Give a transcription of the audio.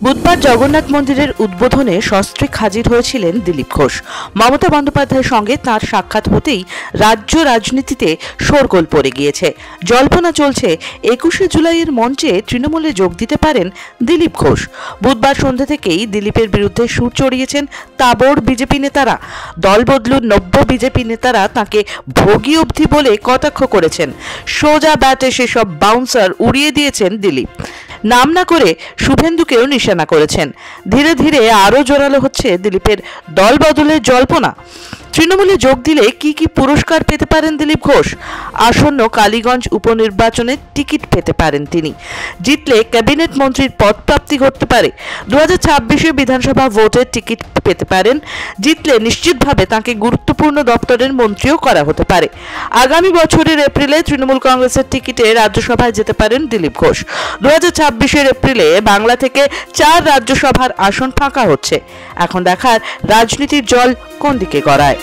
বুধবার জগন্নাথ মন্দিরের উদ্বোধনে সস্ত্রীক হাজির হয়েছিলেন দিলীপ ঘোষ। মমতা বন্দ্যোপাধ্যায়ের সঙ্গে তাঁর সাক্ষাৎ হতেই রাজ্য রাজনীতিতে শোরগোল পড়ে গিয়েছে। জল্পনা চলছে 21শে জুলাইয়ের মঞ্চে তৃণমূলে যোগ দিতে পারেন দিলীপ ঘোষ। বুধবার সন্ধ্যা থেকেই দিলীপের বিরুদ্ধে সুর চড়িয়েছেন তাবড় বিজেপি নেতারা। দল বদলুন নব্য বিজেপি নেতারা তাঁকে ভোগী অবধি বলে কটাক্ষ করেছেন। সোজা ব্যাটে সেসব বাউন্সার উড়িয়ে দিয়েছেন দিলীপ। নাম না করে শুভেন্দুকেও নিশানা করেছেন। ধীরে ধীরে আরও জোরালো হচ্ছে দিলীপের দল বদলের জল্পনা। তৃণমূলে যোগ দিলে কি কি পুরস্কার পেতে পারেন দিলীপ ঘোষ? আসন্ন কালীগঞ্জ উপনির্বাচনে টিকিট পেতে পারেন তিনি। জিতলে ক্যাবিনেট মন্ত্রীর পদ প্রাপ্তি ঘটতে পারে। 2026-এ বিধানসভা ভোটের টিকিট পেতে পারেন। জিতলে নিশ্চিতভাবে তাঁকে গুরুত্বপূর্ণ দপ্তরের মন্ত্রীও করা হতে পারে। আগামী বছরের এপ্রিলে তৃণমূল কংগ্রেসের টিকিটে রাজ্যসভায় যেতে পারেন দিলীপ ঘোষ। 2026-এর এপ্রিলে বাংলা থেকে 4 রাজ্যসভার আসন ফাঁকা হচ্ছে। এখন দেখার রাজনীতির জল কোন দিকে গড়ায়।